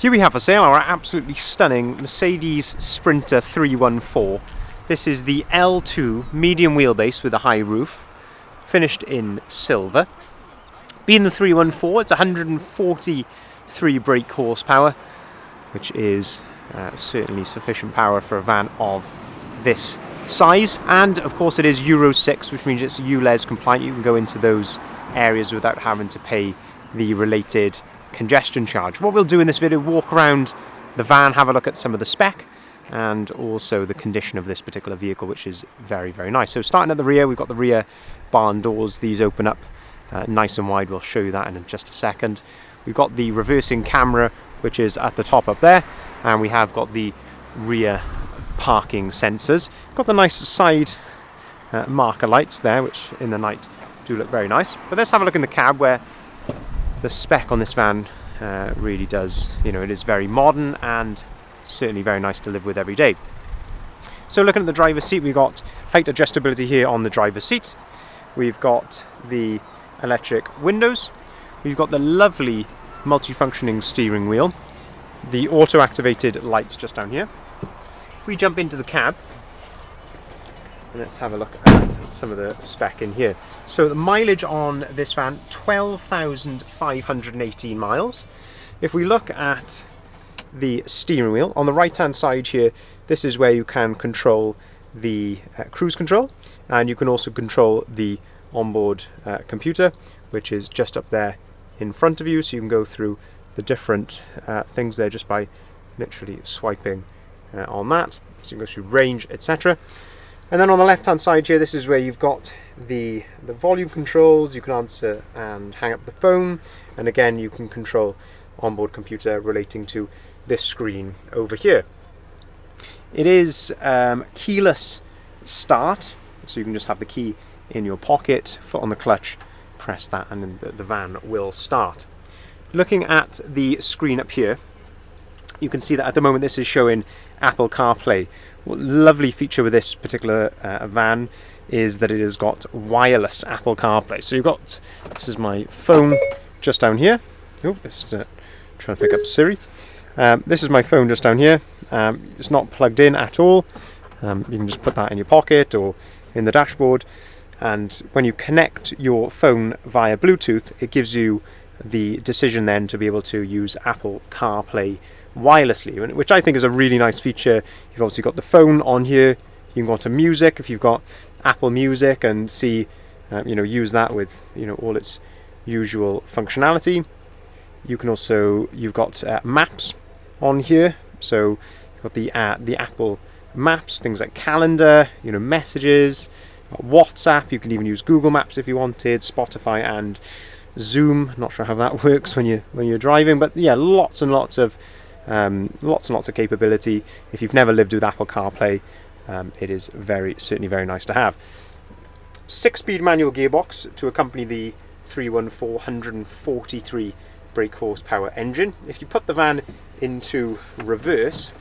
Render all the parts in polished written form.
Here we have for sale our absolutely stunning Mercedes Sprinter 314. This is the L2 medium wheelbase with a high roof, finished in silver. Being the 314, it's 143 brake horsepower, which is certainly sufficient power for a van of this size. And of course it is Euro 6, which means it's ULEZ compliant. You can go into those areas without having to pay the related congestion charge. What we'll do in this video, walk around the van, have a look at some of the spec and also the condition of this particular vehicle, which is very, very nice. So starting at the rear, we've got the rear barn doors. These open up nice and wide. We'll show you that in just a second. We've got the reversing camera, which is at the top up there, and we have got the rear parking sensors. Got the nice side marker lights there, which in the night do look very nice. But let's have a look in the cab, where the spec on this van really does, it is very modern and certainly very nice to live with every day. So looking at the driver's seat, we've got height adjustability here on the driver's seat. We've got the electric windows. We've got the lovely multifunctioning steering wheel. The auto-activated lights just down here. If we jump into the cab, let's have a look at some of the spec in here. So the mileage on this van, 12,518 miles. If we look at the steering wheel, on the right hand side here, this is where you can control the cruise control, and you can also control the onboard computer, which is just up there in front of you. So you can go through the different things there just by literally swiping on that. So you can go through range, etc. And then on the left hand side here, this is where you've got the volume controls. You can answer and hang up the phone, and again you can control onboard computer relating to this screen over here. It is keyless start, so you can just have the key in your pocket, foot on the clutch, press that, and then the van will start. Looking at the screen up here, you can see that at the moment this is showing Apple Carplay. What lovely feature with this particular van is that it has got wireless Apple Carplay. So you've got, this is my phone just down here. Oh, just trying to pick up Siri. This is my phone just down here. It's not plugged in at all. You can just put that in your pocket or in the dashboard. And when you connect your phone via Bluetooth, it gives you the decision then to be able to use Apple CarPlay wirelessly, which I think is a really nice feature. You've obviously got the phone on here. You can go to music if you've got Apple Music and see, use that with all its usual functionality. You can also, you've got maps on here, so you've got the Apple Maps, things like calendar, messages, WhatsApp. You can even use Google Maps if you wanted, Spotify and Zoom. Not sure how that works when you're driving, but yeah, lots and lots of capability. If you've never lived with Apple CarPlay, it is certainly very nice to have. 6-speed manual gearbox to accompany the 314 143 brake horsepower engine. If you put the van into reverse,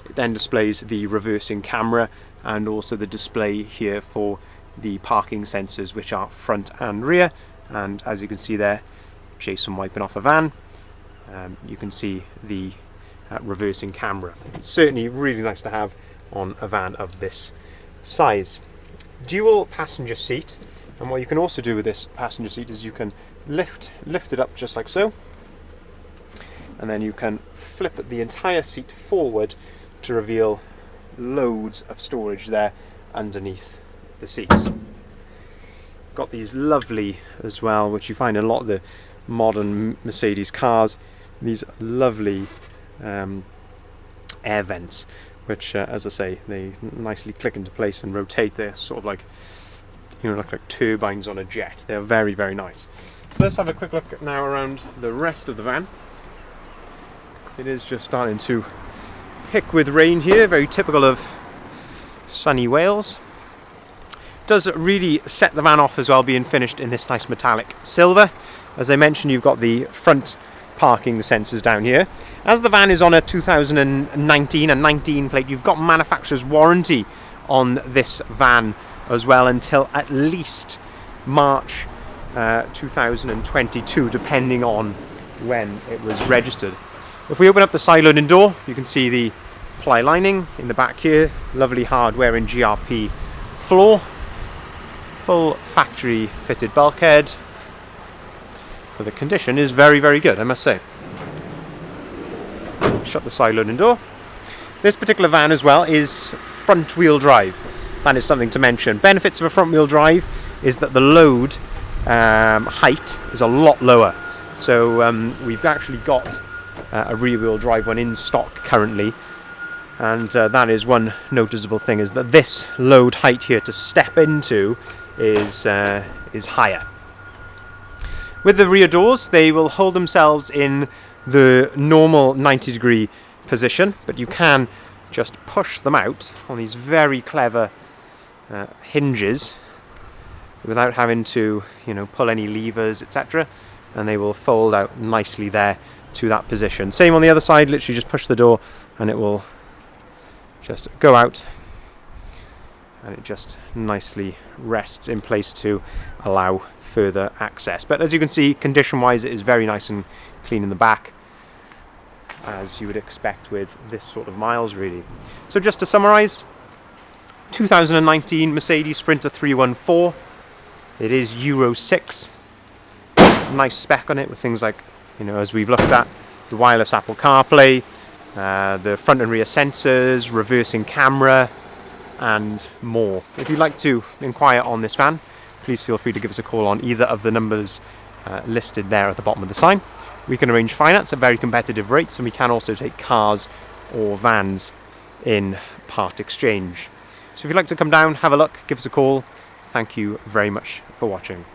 it then displays the reversing camera and also the display here for the parking sensors, which are front and rear. And as you can see there, Jason wiping off a van, you can see the reversing camera. It's certainly really nice to have on a van of this size. Dual passenger seat, and what you can also do with this passenger seat is you can lift it up just like so, and then you can flip the entire seat forward to reveal loads of storage there underneath the seats. Got these lovely as well, which you find in a lot of the modern Mercedes cars, these lovely air vents, which as I say, they nicely click into place and rotate. They're sort of like like turbines on a jet. They're very, very nice. So let's have a quick look now around the rest of the van. It is just starting to pick with rain here, very typical of sunny Wales. Does really set the van off as well, being finished in this nice metallic silver. As I mentioned, you've got the front parking sensors down here. As the van is on a 2019 and 19 plate, you've got manufacturer's warranty on this van as well until at least March 2022, depending on when it was registered. If we open up the side loading door, you can see the ply lining in the back here, lovely hardware in GRP floor, full factory fitted bulkhead. But the condition is very, very good, I must say. Shut the side loading door. This particular van as well is front wheel drive. That is something to mention. Benefits of a front wheel drive is that the load height is a lot lower. So we've actually got a rear wheel drive one in stock currently, and that is one noticeable thing, is that this load height here to step into is higher. With the rear doors, they will hold themselves in the normal 90-degree position, but you can just push them out on these very clever hinges without having to, pull any levers, etc., and they will fold out nicely there to that position. Same on the other side, literally just push the door and it will just go out, and it just nicely rests in place to allow further access. But as you can see, condition wise, it is very nice and clean in the back, as you would expect with this sort of miles, really. So just to summarize, 2019 Mercedes Sprinter 314. It is Euro 6. Nice spec on it with things like, as we've looked at, the wireless Apple Carplay, the front and rear sensors, reversing camera, and more. If you'd like to inquire on this van, please feel free to give us a call on either of the numbers listed there at the bottom of the sign. We can arrange finance at very competitive rates, and we can also take cars or vans in part exchange. So if you'd like to come down, have a look, give us a call. Thank you very much for watching.